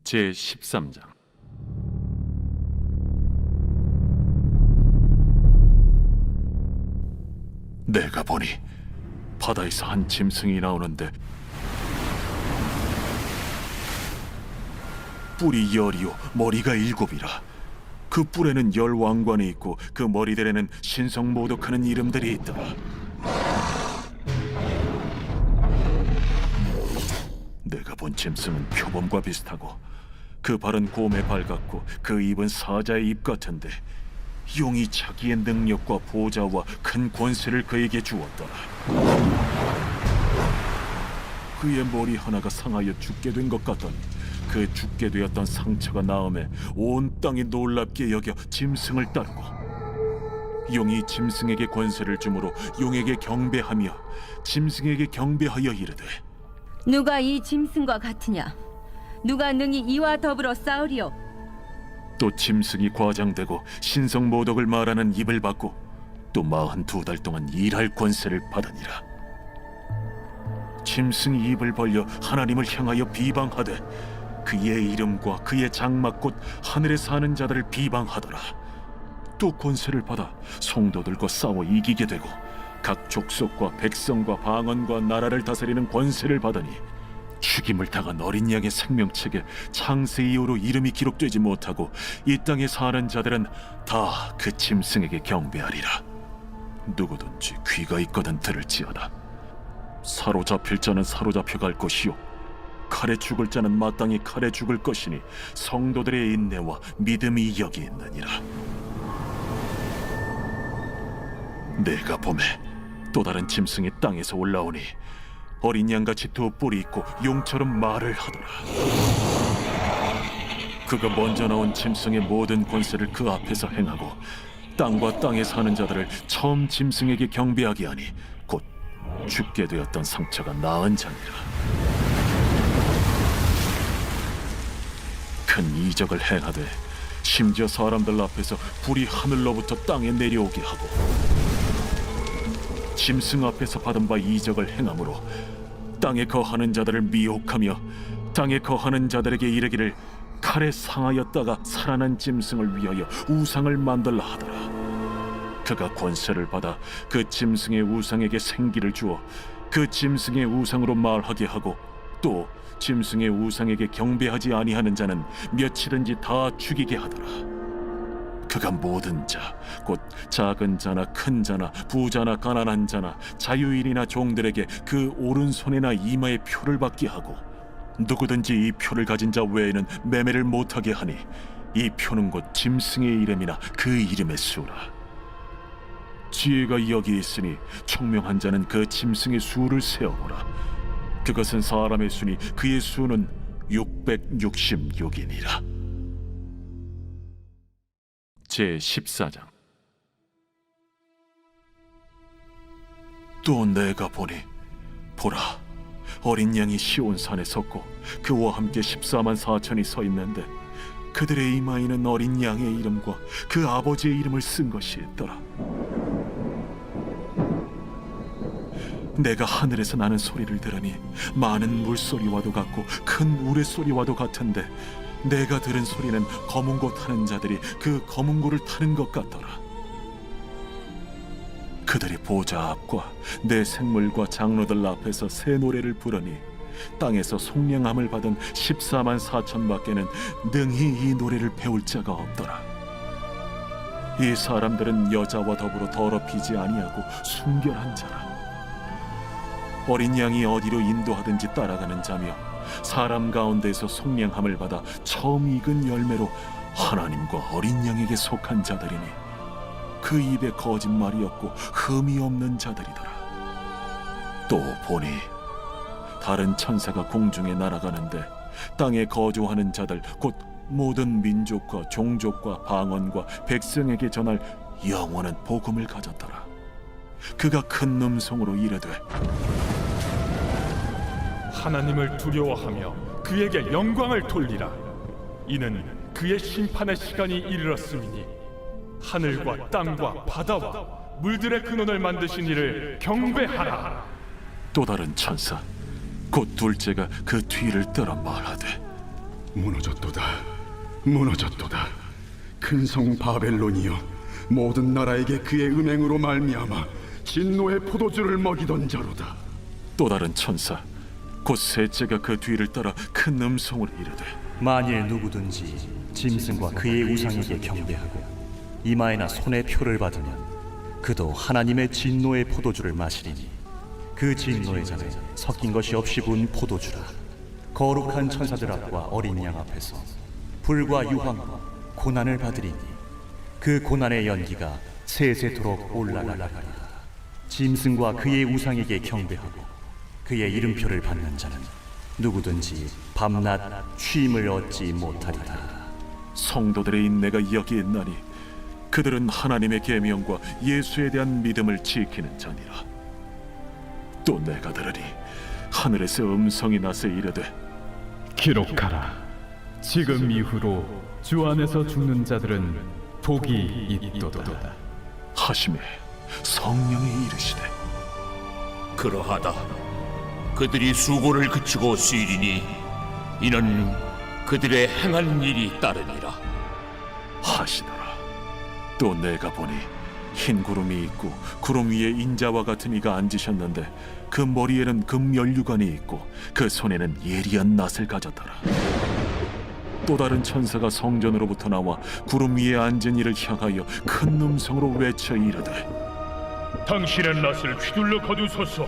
제13장. 내가 보니 바다에서 한 짐승이 나오는데 뿔이 열이요 머리가 일곱이라. 그 뿔에는 열 왕관이 있고 그 머리들에는 신성모독하는 이름들이 있더라. 내가 본 짐승은 표범과 비슷하고 그 발은 곰의 발 같고 그 입은 사자의 입 같은데 용이 자기의 능력과 보좌와 큰 권세를 그에게 주었더라. 그의 머리 하나가 상하여 죽게 된 것 같더니 그 죽게 되었던 상처가 나음에 온 땅이 놀랍게 여겨 짐승을 따르고 용이 짐승에게 권세를 주므로 용에게 경배하며 짐승에게 경배하여 이르되 누가 이 짐승과 같으냐? 누가 능히 이와 더불어 싸우리요? 또 짐승이 과장되고 신성모독을 말하는 입을 받고 또 42달 동안 일할 권세를 받으니라. 짐승이 입을 벌려 하나님을 향하여 비방하되 그의 이름과 그의 장막 곧 하늘에 사는 자들을 비방하더라. 또 권세를 받아 성도들과 싸워 이기게 되고 각 족속과 백성과 방언과 나라를 다스리는 권세를 받으니 죽임을 당한 어린 양의 생명책에 창세 이후로 이름이 기록되지 못하고 이 땅에 사는 자들은 다 그 짐승에게 경배하리라. 누구든지 귀가 있거든 들을지어다. 사로잡힐 자는 사로잡혀 갈 것이요 칼에 죽을 자는 마땅히 칼에 죽을 것이니 성도들의 인내와 믿음이 여기 있느니라. 내가 보매 또 다른 짐승이 땅에서 올라오니 어린 양같이 두 뿔이 있고 용처럼 말을 하더라. 그가 먼저 나온 짐승의 모든 권세를 그 앞에서 행하고 땅과 땅에 사는 자들을 처음 짐승에게 경배하게 하니 곧 죽게 되었던 상처가 나은 자니라. 큰 이적을 행하되 심지어 사람들 앞에서 불이 하늘로부터 땅에 내려오게 하고 짐승 앞에서 받은 바 이적을 행함으로 땅에 거하는 자들을 미혹하며 땅에 거하는 자들에게 이르기를 칼에 상하였다가 살아난 짐승을 위하여 우상을 만들라 하더라. 그가 권세를 받아 그 짐승의 우상에게 생기를 주어 그 짐승의 우상으로 말하게 하고 또 짐승의 우상에게 경배하지 아니하는 자는 며칠든지 다 죽이게 하더라. 그가 모든 자, 곧 작은 자나 큰 자나 부자나 가난한 자나 자유인이나 종들에게 그 오른손이나 이마에 표를 받게 하고 누구든지 이 표를 가진 자 외에는 매매를 못하게 하니 이 표는 곧 짐승의 이름이나 그 이름의 수라. 지혜가 여기 있으니 총명한 자는 그 짐승의 수를 세어보라. 그것은 사람의 수니 그의 수는 666이니라. 제14장. 또 내가 보니 보라 어린 양이 시온산에 섰고 그와 함께 14만 4천이 서 있는데 그들의 이마에는 어린 양의 이름과 그 아버지의 이름을 쓴 것이 있더라. 내가 하늘에서 나는 소리를 들으니 많은 물소리와도 같고 큰 우레소리와도 같은데 내가 들은 소리는 검은고 타는 자들이 그 검은고를 타는 것 같더라. 그들이 보좌 앞과 내 생물과 장로들 앞에서 새 노래를 부르니 땅에서 속량함을 받은 14만 4천 밖에는 능히 이 노래를 배울 자가 없더라. 이 사람들은 여자와 더불어 더럽히지 아니하고 순결한 자라. 어린 양이 어디로 인도하든지 따라가는 자며 사람 가운데에서 속량함을 받아 처음 익은 열매로 하나님과 어린 양에게 속한 자들이니 그 입에 거짓말이 없고 흠이 없는 자들이더라. 또 보니 다른 천사가 공중에 날아가는데 땅에 거주하는 자들 곧 모든 민족과 종족과 방언과 백성에게 전할 영원한 복음을 가졌더라. 그가 큰 음성으로 이르되 하나님을 두려워하며 그에게 영광을 돌리라. 이는 그의 심판의 시간이 이르렀음이니 하늘과 땅과 바다와 물들의 근원을 만드신 이를 경배하라. 또 다른 천사 곧 둘째가 그 뒤를 따라 말하되 무너졌도다. 무너졌도다. 큰 성 바벨론이여, 모든 나라에게 그의 음행으로 말미암아 진노의 포도주를 먹이던 자로다. 또 다른 천사 곧 셋째가 그 뒤를 따라 큰 음성으로 이르되 만일 누구든지 짐승과 그의 우상에게 경배하고 이마에나 손에 표를 받으면 그도 하나님의 진노의 포도주를 마시리니 그 진노의 잔에 섞인 것이 없이 부은 포도주라. 거룩한 천사들 앞과 어린 양 앞에서 불과 유황과 고난을 받으리니 그 고난의 연기가 세세토록 올라가리라. 짐승과 그의 우상에게 경배하고 그의 이름표를 받는 자는 누구든지 밤낮 쉼을 얻지 못하리라. 성도들의 인내가 여기에 있나니 그들은 하나님의 계명과 예수에 대한 믿음을 지키는 자니라. 또 내가 들으니 하늘에서 음성이 나서 이르되 기록하라. 지금 이후로 주 안에서 죽는 자들은 복이 있도다. 하심에 성령이 이르시되 그러하다. 그들이 수고를 그치고 쉬리니 이는 그들의 행한 일이 따르니라 하시더라. 또 내가 보니 흰 구름이 있고 구름 위에 인자와 같은 이가 앉으셨는데 그 머리에는 금 연류관이 있고 그 손에는 예리한 낫을 가졌더라. 또 다른 천사가 성전으로부터 나와 구름 위에 앉은 이를 향하여 큰 음성으로 외쳐 이르되 당신의 낫을 휘둘러 거두소서.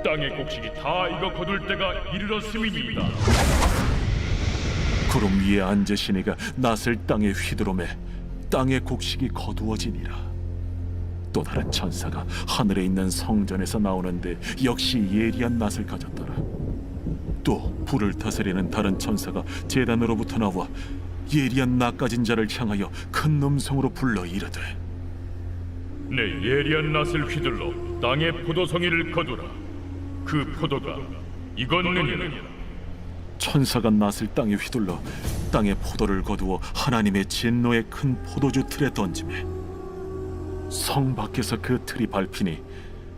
땅의 곡식이 다 익어 거둘 때가 이르렀음이니이다. 구름 위에 앉으신 이가 낫을 땅에 휘두르매 땅의 곡식이 거두어지니라. 또 다른 천사가 하늘에 있는 성전에서 나오는데 역시 예리한 낫을 가졌더라. 또 불을 다스리는 다른 천사가 제단으로부터 나와 예리한 낫 가진 자를 향하여 큰 음성으로 불러 이르되 내 예리한 낫을 휘둘러 땅의 포도송이를 거두라. 그 포도가 익었느니라. 천사가 낫을 땅에 휘둘러 땅의 포도를 거두어 하나님의 진노의 큰 포도주 틀에 던지매 성 밖에서 그 틀이 밟히니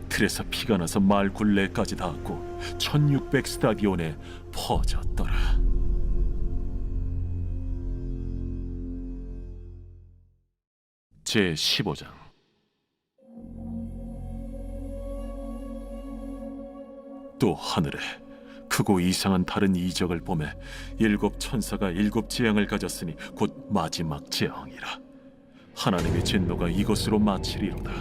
틀에서 피가 나서 말 굴레까지 닿았고 1600 스타디온에 퍼졌더라. 제 15장. 또 하늘에 크고 이상한 다른 이적을 보매 일곱 천사가 일곱 재앙을 가졌으니 곧 마지막 재앙이라. 하나님의 진노가 이것으로 마치리로다.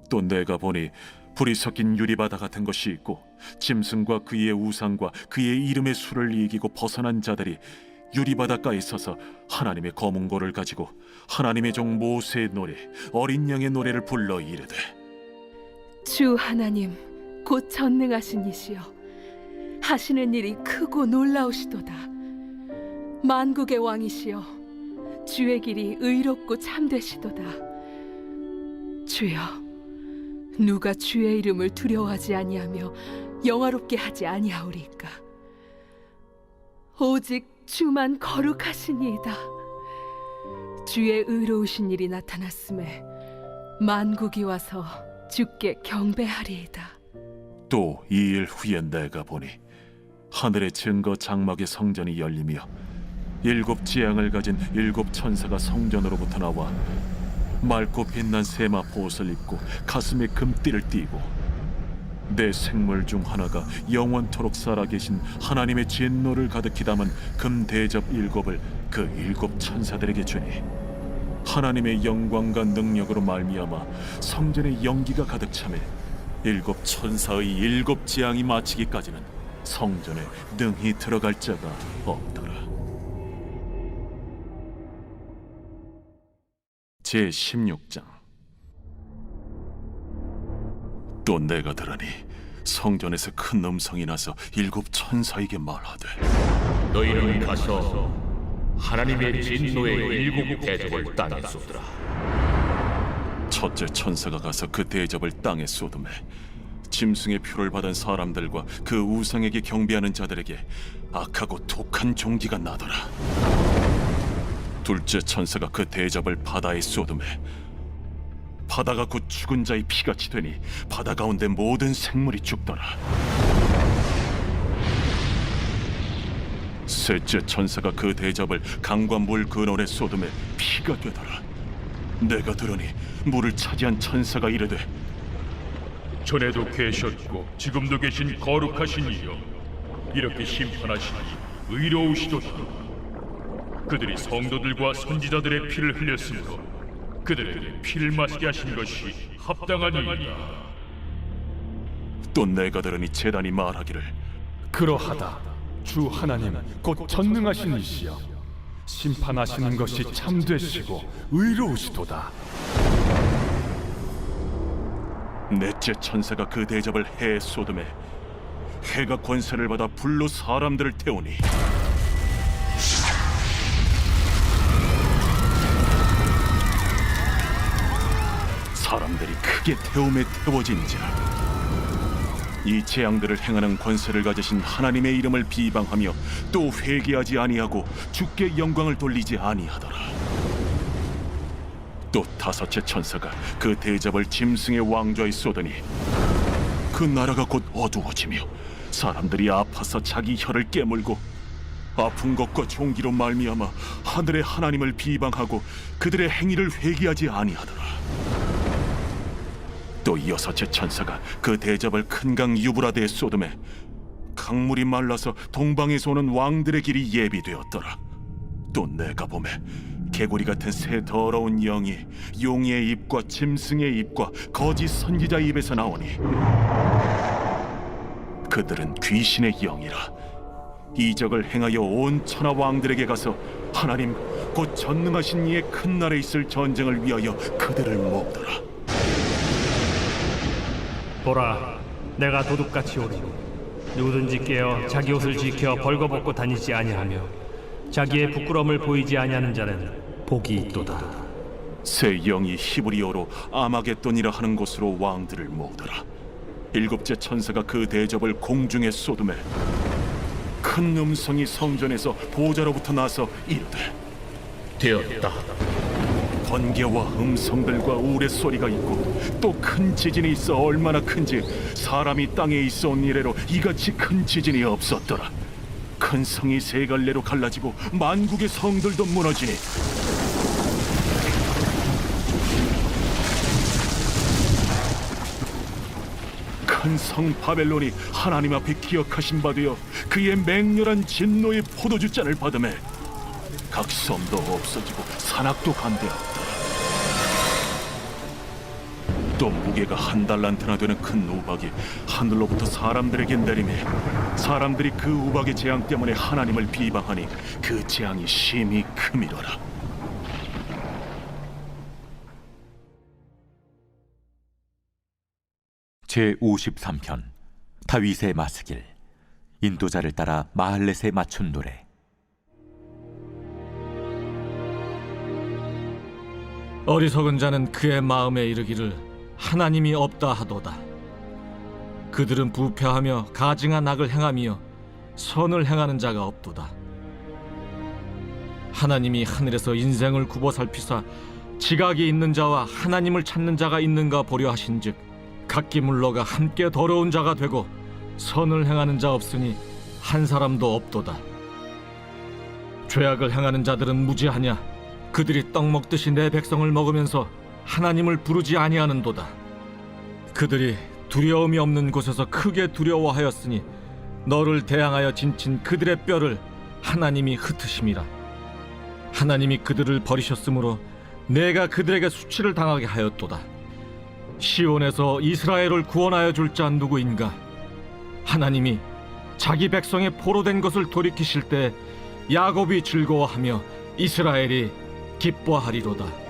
또 내가 보니 불이 섞인 유리바다 같은 것이 있고 짐승과 그의 우상과 그의 이름의 수를 이기고 벗어난 자들이 유리바닷가에 서서 하나님의 검은고를 가지고 하나님의 종 모세의 노래 어린 양의 노래를 불러 이르되 주 하나님 곧 전능하신 이시여, 하시는 일이 크고 놀라우시도다. 만국의 왕이시여, 주의 길이 의롭고 참되시도다. 주여, 누가 주의 이름을 두려워하지 아니하며 영화롭게 하지 아니하오리까? 오직 주만 거룩하시니이다. 주의 의로우신 일이 나타났음에 만국이 와서 주께 경배하리이다. 또 2일 후에 내가 보니 하늘의 증거 장막의 성전이 열리며 일곱 지향을 가진 일곱 천사가 성전으로부터 나와 맑고 빛난 세마 보옷을 입고 가슴에 금띠를 띠고 내 생물 중 하나가 영원토록 살아계신 하나님의 진노를 가득히 담은 금 대접 일곱을 그 일곱 천사들에게 주니 하나님의 영광과 능력으로 말미암아 성전에 연기가 가득 차매 일곱 천사의 일곱 재앙이 마치기까지는 성전에 능히 들어갈 자가 없더라. 제 16장. 또 내가 들으니 성전에서 큰 음성이 나서 일곱 천사에게 말하되 너희는 가서 하나님의 진노의 일곱 대접을 땅에 쏟으라. 첫째 천사가 가서 그 대접을 땅에 쏟음에 짐승의 표를 받은 사람들과 그 우상에게 경배하는 자들에게 악하고 독한 종기가 나더라. 둘째 천사가 그 대접을 바다에 쏟음에 바다가 곧 죽은 자의 피같이 되니 바다 가운데 모든 생물이 죽더라. 셋째 천사가 그 대접을 강과 물 근원에 쏟음에 피가 되더라. 내가 들으니 물을 차지한 천사가 이르되, 전에도 계셨고 지금도 계신 거룩하신 이여, 이렇게 심판하시니 의로우시도다. 그들이 성도들과 선지자들의 피를 흘렸으므로 그들에게 피를 마시게 하신 것이 합당하니이다. 또 내가 들으니 제단이 말하기를, 그러하다. 주 하나님 곧 전능하신 이시여, 심판하시는 것이 참되시고 의로우시도다. 넷째 천사가 그 대접을 해에 쏟음에 해가 권세를 받아 불로 사람들을 태우니 사람들이 크게 태움에 태워진지라. 이 재앙들을 행하는 권세를 가지신 하나님의 이름을 비방하며 또 회개하지 아니하고 주께 영광을 돌리지 아니하더라. 또 다섯째 천사가 그 대접을 짐승의 왕좌에 쏟으니 그 나라가 곧 어두워지며 사람들이 아파서 자기 혀를 깨물고 아픈 것과 종기로 말미암아 하늘의 하나님을 비방하고 그들의 행위를 회개하지 아니하더라. 또 여섯째 천사가 그 대접을 큰 강 유브라데에 쏟음에 강물이 말라서 동방에서 오는 왕들의 길이 예비되었더라. 또 내가 보매 개구리 같은 새 더러운 영이 용의 입과 짐승의 입과 거짓 선지자 입에서 나오니 그들은 귀신의 영이라. 이적을 행하여 온 천하 왕들에게 가서 하나님 곧 전능하신 이의 큰 날에 있을 전쟁을 위하여 그들을 모으더라. 보라, 내가 도둑같이 오리니 누구든지 깨어 자기 옷을 지켜 벌거벗고 다니지 아니하며 자기의 부끄러움을 보이지 아니하는 자는 복이 있도다. 새 영이 히브리어로 아마겟돈이라 하는 곳으로 왕들을 모으더라. 일곱째 천사가 그 대접을 공중에 쏟음에 큰 음성이 성전에서 보좌로부터 나서 이르되, 되었다. 번개와 음성들과 우레소리가 있고 또 큰 지진이 있어 얼마나 큰지 사람이 땅에 있어 온 이래로 이같이 큰 지진이 없었더라. 큰 성이 세 갈래로 갈라지고 만국의 성들도 무너지니 큰 성 바벨론이 하나님 앞에 기억하신 바 되어 그의 맹렬한 진노의 포도주잔을 받음에 각 섬도 없어지고 산악도 간대하였다. 또 무게가 한 달란트나 되는 큰 우박이 하늘로부터 사람들에게 내리매 사람들이 그 우박의 재앙 때문에 하나님을 비방하니 그 재앙이 심히 크미더라. 제53편 다윗의 마스길. 인도자를 따라 마할렛에 맞춘 노래. 어리석은 자는 그의 마음에 이르기를 하나님이 없다 하도다. 그들은 부패하며 가증한 악을 행하며 선을 행하는 자가 없도다. 하나님이 하늘에서 인생을 굽어 살피사 지각이 있는 자와 하나님을 찾는 자가 있는가 보려 하신즉 각기 물러가 함께 더러운 자가 되고 선을 행하는 자 없으니 한 사람도 없도다. 죄악을 행하는 자들은 무지하냐? 그들이 떡 먹듯이 내 백성을 먹으면서 하나님을 부르지 아니하는도다. 그들이 두려움이 없는 곳에서 크게 두려워하였으니 너를 대항하여 진친 그들의 뼈를 하나님이 흩으심이라. 하나님이 그들을 버리셨으므로 내가 그들에게 수치를 당하게 하였도다. 시온에서 이스라엘을 구원하여 줄 자 누구인가? 하나님이 자기 백성의 포로된 것을 돌이키실 때 야곱이 즐거워하며 이스라엘이 기뻐하리로다.